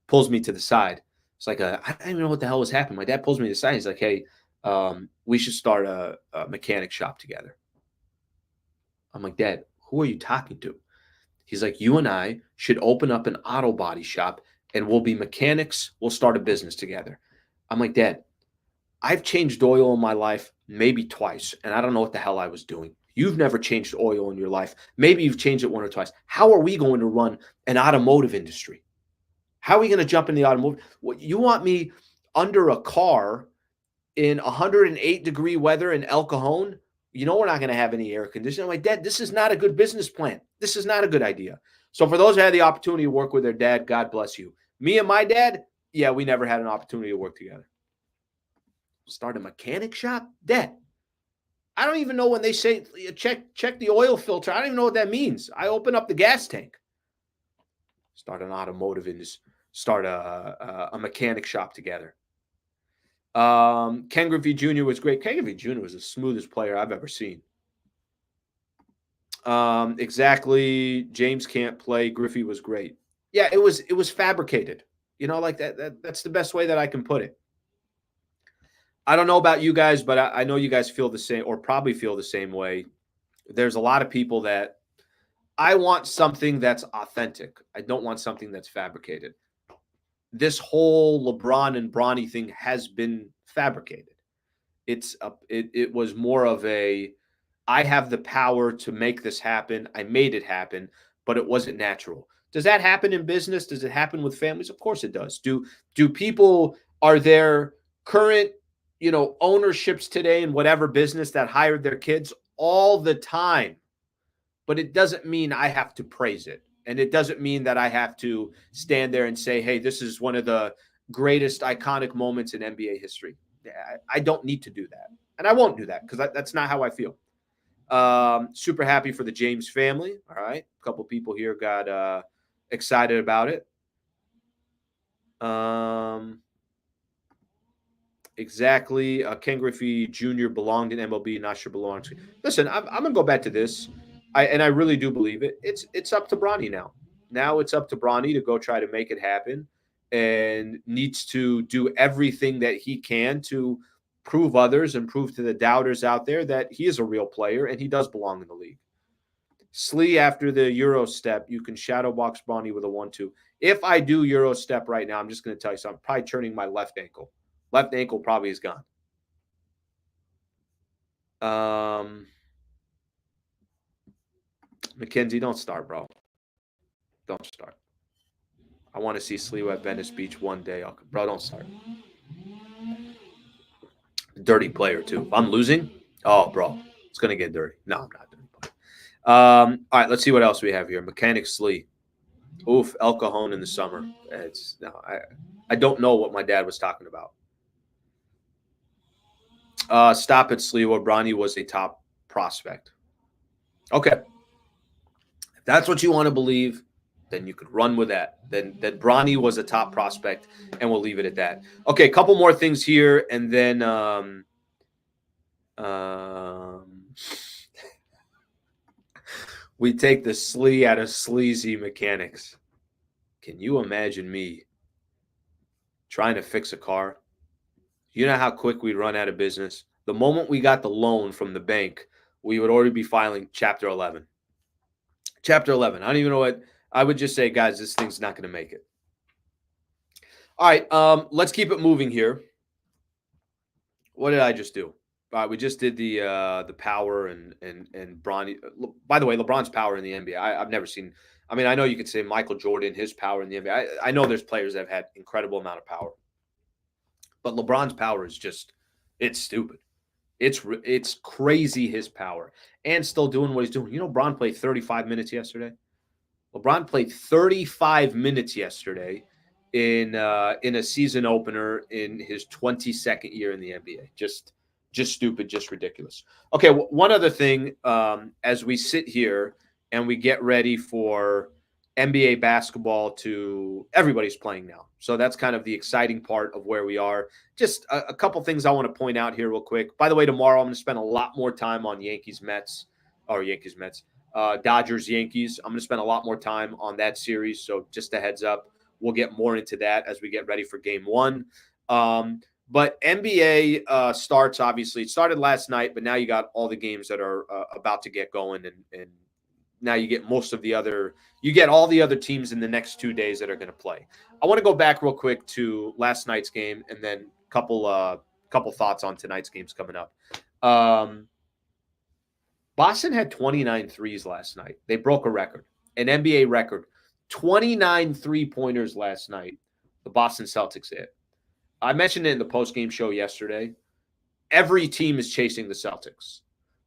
pulls me to the side. It's like, I don't even know what the hell was happening. My dad pulls me to the side. He's like, hey, we should start a mechanic shop together. I'm like, Dad, who are you talking to? He's like, you and I should open up an auto body shop and we'll be mechanics. We'll start a business together. I'm like, Dad, I've changed oil in my life maybe twice, and I don't know what the hell I was doing. You've never changed oil in your life. Maybe you've changed it one or twice. How are we going to run an automotive industry? How are we going to jump in the automotive? What, you want me under a car in 108-degree weather in El Cajon? You know we're not going to have any air conditioning. I'm like, Dad, this is not a good business plan. This is not a good idea. So for those who had the opportunity to work with their dad, God bless you. Me and my dad, yeah, we never had an opportunity to work together. Start a mechanic shop? Dad, I don't even know when they say check the oil filter. I don't even know what that means. I open up the gas tank. Start an automotive industry. Start a mechanic shop together. Ken Griffey Jr. was great. Ken Griffey Jr. was the smoothest player I've ever seen. Exactly. James can't play. Griffey was great. Yeah, it was fabricated. Like that's the best way that I can put it. I don't know about you guys, but I know you guys feel the same or probably feel the same way. There's a lot of people that I want something that's authentic. I don't want something that's fabricated. This whole LeBron and Bronny thing has been fabricated. It was more of a I have the power to make this happen. I made it happen, but it wasn't natural. Does that happen in business? Does it happen with families? Of course it does. Do people are there current, ownerships today in whatever business that hired their kids all the time? But it doesn't mean I have to praise it. And it doesn't mean that I have to stand there and say, hey, this is one of the greatest iconic moments in NBA history. I don't need to do that. And I won't do that because that's not how I feel. Super happy for the James family. All right. A couple people here got excited about it. Exactly. Ken Griffey Jr. belonged in MLB, not sure belongs. Listen, I'm going to go back to this. I really do believe it. It's up to Bronny now. Now it's up to Bronny to go try to make it happen and needs to do everything that he can to prove others and prove to the doubters out there that he is a real player and he does belong in the league. Slee, after the Euro step, you can shadow box Bronny with a 1-2. If I do Euro step right now, I'm just going to tell you something. I'm probably turning my left ankle. Left ankle probably is gone. Mackenzie, don't start, bro. Don't start. I want to see Sliwa at Venice Beach one day. Bro, don't start. Dirty player, too. If I'm losing, oh, bro, it's going to get dirty. No, I'm not dirty player. All right, let's see what else we have here. Mechanic Slee. Oof, El Cajon in the summer. I don't know what my dad was talking about. Stop at Sliwa. Bronny was a top prospect. Okay. If that's what you want to believe, then you could run with that. Then Bronny was a top prospect, and we'll leave it at that. Okay, a couple more things here, and then we take the Slee out of sleazy mechanics. Can you imagine me trying to fix a car? You know how quick we'd run out of business? The moment we got the loan from the bank, we would already be filing Chapter 11. Chapter 11. I don't even know what I would just say, guys, this thing's not going to make it. All right, let's keep it moving here. What did I just do? We just did the power and Bronny. By the way, LeBron's power in the NBA. I've never seen. I mean, I know you could say Michael Jordan, his power in the NBA. I know there's players that have had incredible amount of power, but LeBron's power is just it's stupid. It's crazy his power and still doing what he's doing. You know, Bron played 35 minutes yesterday. LeBron played 35 minutes yesterday in a season opener in his 22nd year in the NBA. Just stupid, just ridiculous. Okay, one other thing as we sit here and we get ready for NBA basketball to everybody's playing now. So that's kind of the exciting part of where we are. Just a couple things I want to point out here real quick. By the way, tomorrow I'm going to spend a lot more time on Yankees Mets. Dodgers, Yankees. I'm going to spend a lot more time on that series. So just a heads up, we'll get more into that as we get ready for game one. But NBA starts, obviously. It started last night, but now you got all the games that are about to get going. And now you get all the other teams in the next 2 days that are going to play. I want to go back real quick to last night's game and then a couple thoughts on tonight's games coming up. Boston had 29 threes last night. They broke a record, an NBA record. 29 three-pointers last night, the Boston Celtics hit. I mentioned it in the post-game show yesterday. Every team is chasing the Celtics.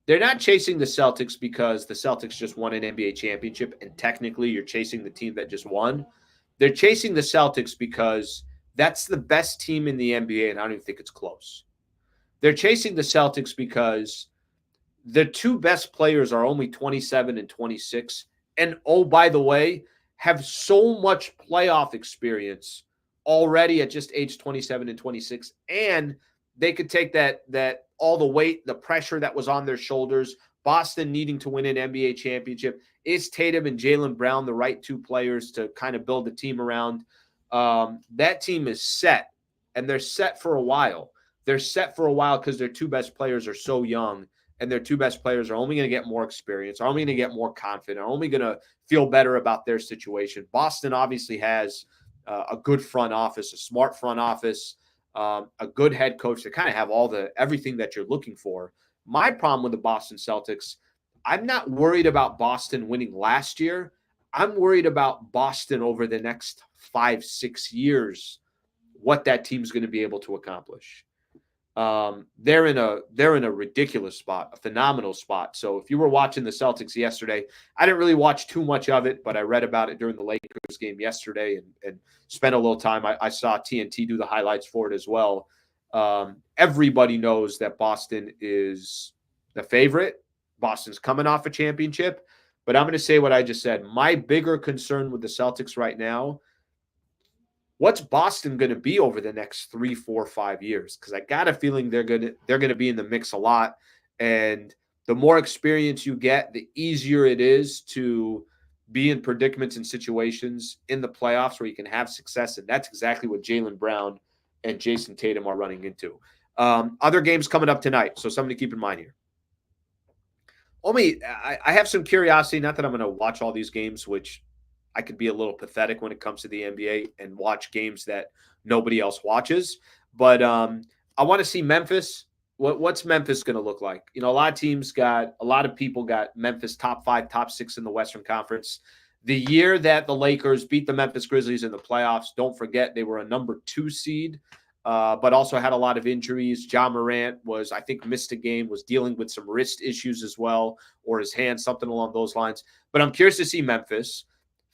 They're not chasing the Celtics because the Celtics just won an NBA championship, and technically you're chasing the team that just won. They're chasing the Celtics because that's the best team in the NBA, and I don't even think it's close. They're chasing the Celtics because the two best players are only 27 and 26. And, oh, by the way, have so much playoff experience already at just age 27 and 26. And they could take that all the weight, the pressure that was on their shoulders, Boston needing to win an NBA championship. Is Tatum and Jaylen Brown the right two players to kind of build the team around? That team is set, and they're set for a while. They're set for a while because their two best players are so young. And their two best players are only going to get more experience, are only going to get more confident, are only going to feel better about their situation. Boston obviously has a good front office, a smart front office, a good head coach to kind of have everything that you're looking for. My problem with the Boston Celtics, I'm not worried about Boston winning last year. I'm worried about Boston over the next 5-6 years, what that team's going to be able to accomplish. They're in a ridiculous spot, a phenomenal spot. So if you were watching the Celtics yesterday, I didn't really watch too much of it, but I read about it during the Lakers game yesterday and spent a little time. I saw TNT do the highlights for it as well. Everybody knows that Boston is the favorite. Boston's coming off a championship, but I'm going to say what I just said. My bigger concern with the Celtics right now, what's Boston going to be over the next 3, 4, 5 years? Because I got a feeling they're going to be in the mix a lot. And the more experience you get, the easier it is to be in predicaments and situations in the playoffs where you can have success. And that's exactly what Jaylen Brown and Jason Tatum are running into. Other games coming up tonight, so something to keep in mind here. I have some curiosity, not that I'm going to watch all these games, which I could be a little pathetic when it comes to the NBA and watch games that nobody else watches. But I want to see Memphis. What's Memphis going to look like? You know, a lot of people got Memphis top 5, top 6 in the Western Conference. The year that the Lakers beat the Memphis Grizzlies in the playoffs, don't forget they were a number 2 seed, but also had a lot of injuries. Ja Morant I think missed a game, was dealing with some wrist issues as well, or his hand, something along those lines. But I'm curious to see Memphis.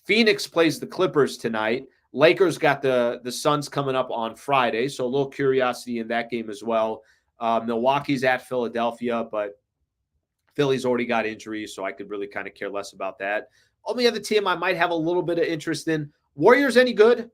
Phoenix plays the Clippers tonight. Lakers got the Suns coming up on Friday, so a little curiosity in that game as well. Milwaukee's at Philadelphia, but Philly's already got injuries, so I could really kind of care less about that. Only other team I might have a little bit of interest in, Warriors any good?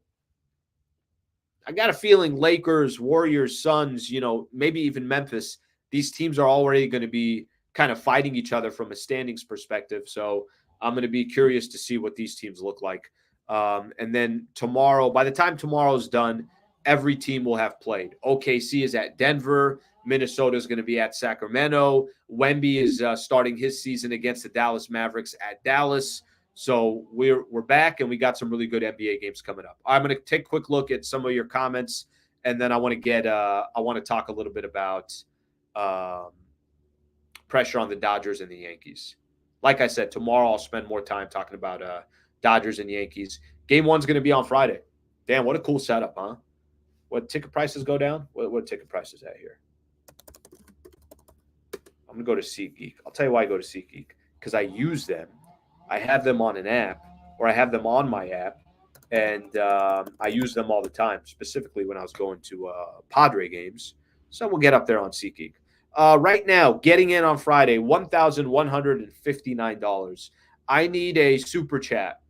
I got a feeling Lakers, Warriors, Suns, maybe even Memphis, these teams are already going to be kind of fighting each other from a standings perspective. So I'm going to be curious to see what these teams look like. And then tomorrow, by the time tomorrow's done, every team will have played. OKC is at Denver. Minnesota is going to be at Sacramento. Wemby is starting his season against the Dallas Mavericks at Dallas. So we're back, and we got some really good NBA games coming up. I'm going to take a quick look at some of your comments, and then I want to talk a little bit about um, pressure on the Dodgers and the Yankees. Like I said, tomorrow I'll spend more time talking about Dodgers and Yankees. Game one's going to be on Friday. Damn, what a cool setup, huh? What ticket prices go down? What ticket prices at here? I'm going to go to SeatGeek. I'll tell you why I go to SeatGeek. Because I use them. I have them on an app, or I have them on my app, and I use them all the time, specifically when I was going to Padre games. So we'll get up there on SeatGeek. Right now, getting in on Friday, $1,159. I need a super chat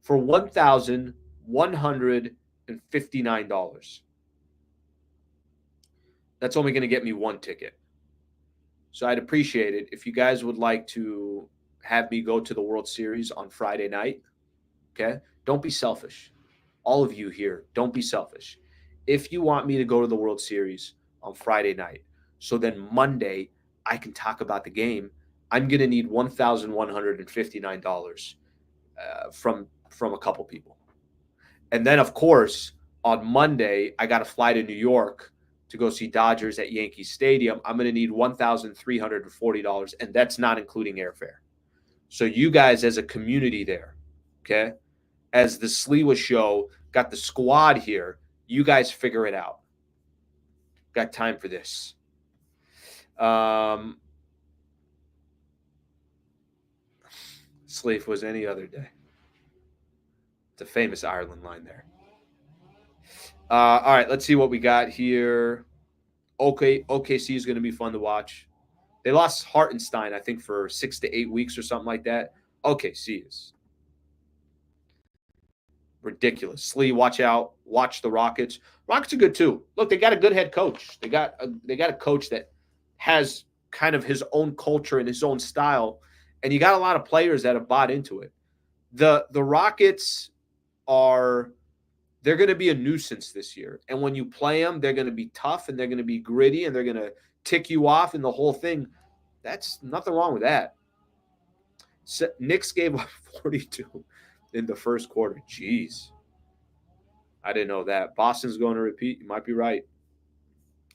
for $1,159. That's only going to get me one ticket. So I'd appreciate it if you guys would like to have me go to the World Series on Friday night. Okay? Don't be selfish. All of you here, don't be selfish. If you want me to go to the World Series on Friday night, so then Monday I can talk about the game, I'm going to need $1,159 from a couple people. And then, of course, on Monday, I got to fly to New York to go see Dodgers at Yankee Stadium. I'm going to need $1,340, and that's not including airfare. So you guys as a community there, okay, as the Sliwa show got the squad here, you guys figure it out. Got time for this. Slave was any other day. It's a famous Ireland line there. All right, let's see what we got here. OKC is going to be fun to watch. They lost Hartenstein, I think, for 6 to 8 weeks or something like that. OKC is ridiculous. Slee, watch out. Watch the Rockets. Rockets are good too. Look, they got a good head coach. They got a coach that has kind of his own culture and his own style, and you got a lot of players that have bought into it. The Rockets they're going to be a nuisance this year. And when you play them, they're going to be tough, and they're going to be gritty, and they're going to tick you off in the whole thing. That's nothing wrong with that. So, Knicks gave up 42 in the first quarter. Jeez. I didn't know that. Boston's going to repeat. You might be right.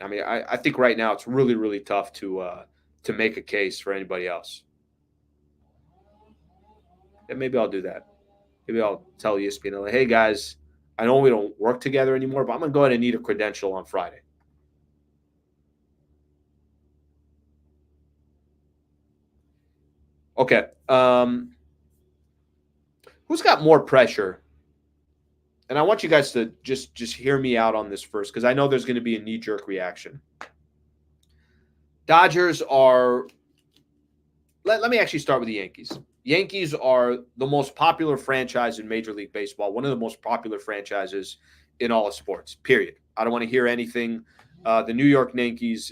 I mean, I think right now it's really, really tough to make a case for anybody else. And maybe I'll do that. Maybe I'll tell ESPN, like, hey, guys, I know we don't work together anymore, but I'm going to go ahead and need a credential on Friday. Okay. Who's got more pressure? And I want you guys to just hear me out on this first, because I know there's going to be a knee-jerk reaction. Dodgers are – let me actually start with the Yankees. Yankees are the most popular franchise in Major League Baseball, one of the most popular franchises in all of sports, period. I don't want to hear anything. The New York Yankees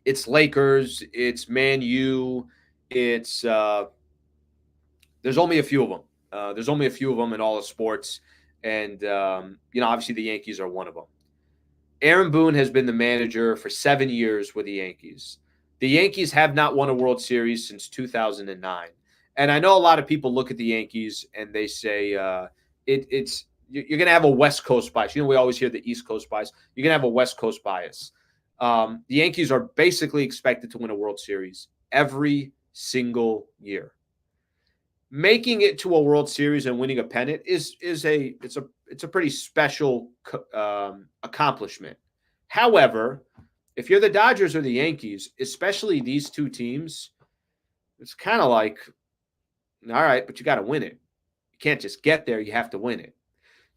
it's Lakers, it's Man U, it's there's only a few of them. There's only a few of them in all of sports, and obviously the Yankees are one of them. Aaron Boone has been the manager for 7 years with the Yankees. The Yankees have not won a World Series since 2009. And I know a lot of people look at the Yankees and they say you're going to have a West Coast bias. We always hear the East Coast bias. You're going to have a West Coast bias. The Yankees are basically expected to win a World Series every single year. Making it to a World Series and winning a pennant is a pretty special accomplishment. However, if you're the Dodgers or the Yankees, especially these two teams, it's kind of like, all right, but you got to win it. You can't just get there. You have to win it.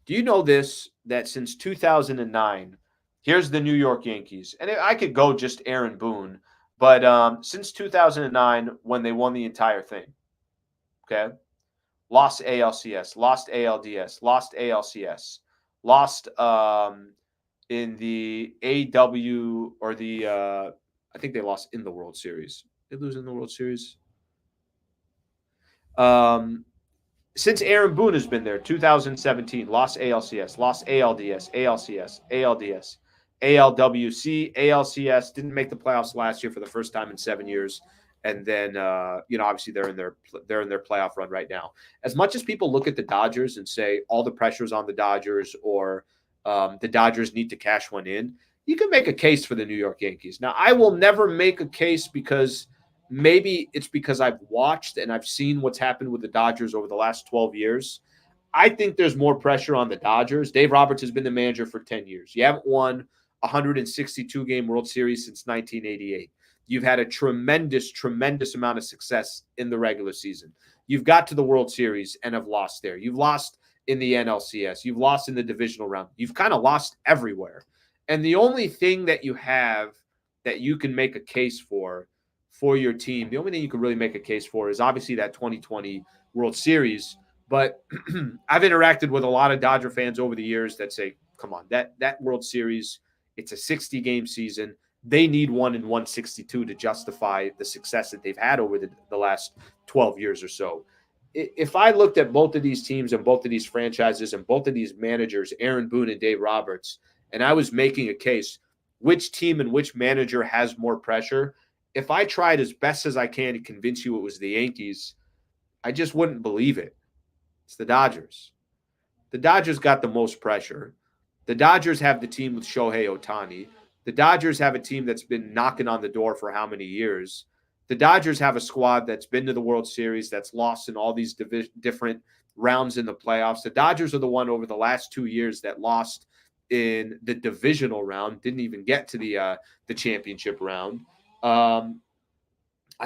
Do you know this, that since 2009, here's the New York Yankees, and I could go just Aaron Boone, but since 2009, when they won the entire thing, okay, lost ALCS, lost ALDS, lost ALCS, lost in the AW or the I think they lost in the World Series. They lose in the World Series. Since Aaron Boone has been there, 2017, lost ALCS, lost ALDS, ALCS, ALDS, ALWC, ALCS, didn't make the playoffs last year for the first time in 7 years. and then obviously they're in their playoff run right now. As much as people look at the Dodgers and say all the pressure's on the Dodgers, or the Dodgers need to cash one in, you can make a case for the New York Yankees. Now, I will never make a case, because maybe it's because I've watched and I've seen what's happened with the Dodgers over the last 12 years. I think there's more pressure on the Dodgers. Dave Roberts has been the manager for 10 years. You haven't won a 162 game World Series since 1988. You've had a tremendous, tremendous amount of success in the regular season. You've got to the World Series and have lost there. You've lost in the NLCS. You've lost in the divisional round. You've kind of lost everywhere. And the only thing that you have that you can make a case for your team, the only thing you can really make a case for is obviously that 2020 World Series. But I've interacted with a lot of Dodger fans over the years that say, come on, that World Series, it's a 60-game season. They need 1 in 162 to justify the success that they've had over the last 12 years or so. If I looked at both of these teams and both of these franchises and both of these managers, Aaron Boone and Dave Roberts, and I was making a case, which team and which manager has more pressure, if I tried as best as I can to convince you it was the Yankees, I just wouldn't believe it. It's the Dodgers. The Dodgers got the most pressure. The Dodgers have the team with Shohei Ohtani. The Dodgers have a team that's been knocking on the door for how many years? The Dodgers have a squad that's been to the World Series, that's lost in all these different rounds in the playoffs. The Dodgers are the one over the last 2 years that lost in the divisional round, didn't even get to the championship round. I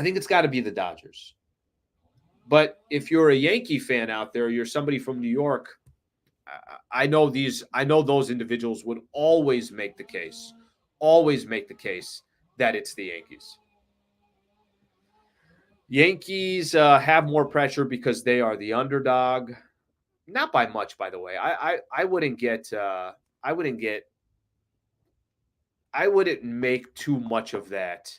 think it's got to be the Dodgers. But if you're a Yankee fan out there, you're somebody from New York, I know those individuals would always make the case that it's the Yankees. Yankees have more pressure because they are the underdog. Not by much, by the way. I wouldn't make too much of that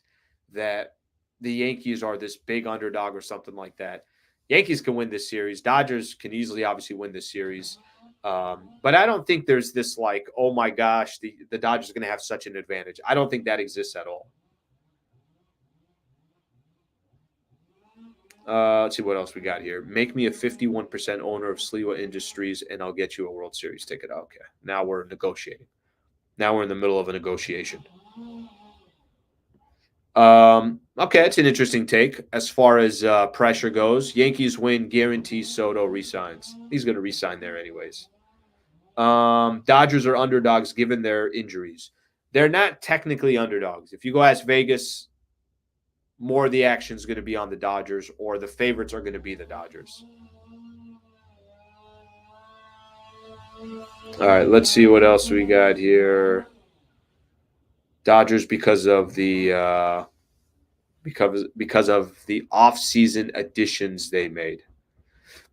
the Yankees are this big underdog or something like that. Yankees can win this series. Dodgers can easily, obviously, win this series. But I don't think there's this like, oh my gosh, the Dodgers are going to have such an advantage. I don't think that exists at all. Let's see what else we got here. Make me a 51% owner of Sliwa Industries, and I'll get you a World Series ticket. Okay, now we're negotiating. Now we're in the middle of a negotiation. Okay, it's an interesting take as far as pressure goes. Yankees win, guarantees Soto resigns. He's going to resign there anyways. Dodgers are underdogs given their injuries. They're not technically underdogs. If you go ask Vegas, more of the action is going to be on the Dodgers, or the favorites are going to be the Dodgers. All right, let's see what else we got here. Dodgers because of the off-season additions they made.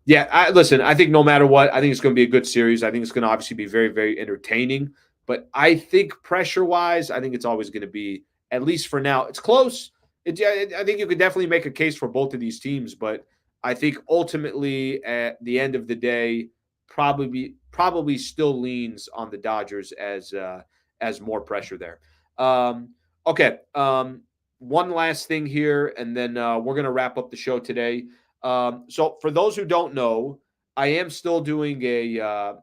Yeah, listen, I think no matter what, I think it's going to be a good series. I think it's going to obviously be very, very entertaining. But I think pressure-wise, I think it's always going to be, at least for now, it's close. I think you could definitely make a case for both of these teams. But I think ultimately, at the end of the day, probably still leans on the Dodgers as more pressure there. Okay. One last thing here, and then we're going to wrap up the show today. So for those who don't know, I am still doing a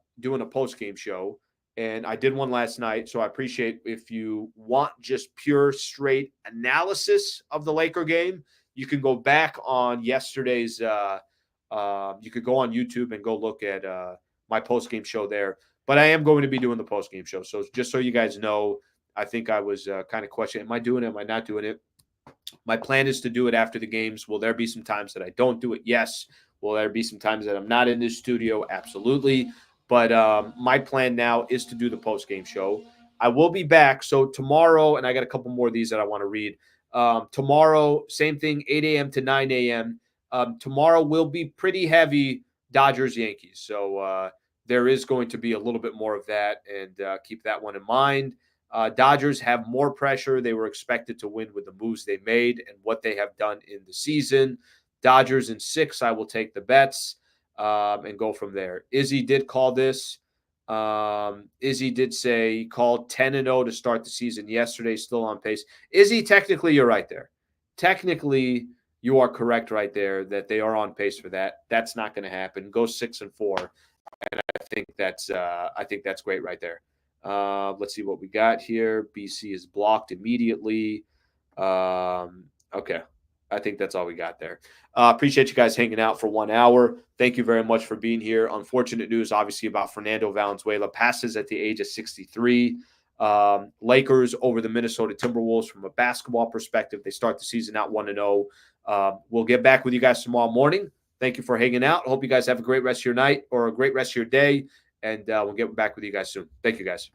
post-game show, and I did one last night. So I appreciate if you want just pure, straight analysis of the Laker game, you can go back on yesterday's. You could go on YouTube and go look at my post-game show there. But I am going to be doing the post-game show. So just so you guys know, I think I was kind of questioning, am I doing it? Am I not doing it? My plan is to do it after the games. Will there be some times that I don't do it? Yes. Will there be some times that I'm not in this studio? Absolutely. But my plan now is to do the post-game show. I will be back. So tomorrow, and I got a couple more of these that I want to read. Tomorrow, same thing, 8 a.m. to 9 a.m. Tomorrow will be pretty heavy Dodgers-Yankees. So there is going to be a little bit more of that, and keep that one in mind. Dodgers have more pressure. They were expected to win with the moves they made and what they have done in the season. Dodgers in 6, I will take the bets and go from there. Izzy did call this. Izzy did say he called 10-0 to start the season yesterday, still on pace. Izzy, technically, you're right there. technically, you are correct right there that they are on pace for that. That's not going to happen. Go 6-4, and I think that's great right there. Let's see what we got here. BC is blocked immediately. Okay. I think that's all we got there. Appreciate you guys hanging out for 1 hour. Thank you very much for being here. Unfortunate news, obviously, about Fernando Valenzuela. Passes at the age of 63. Lakers over the Minnesota Timberwolves from a basketball perspective. They start the season out 1-0. We'll get back with you guys tomorrow morning. Thank you for hanging out. Hope you guys have a great rest of your night or a great rest of your day. And we'll get back with you guys soon. Thank you, guys.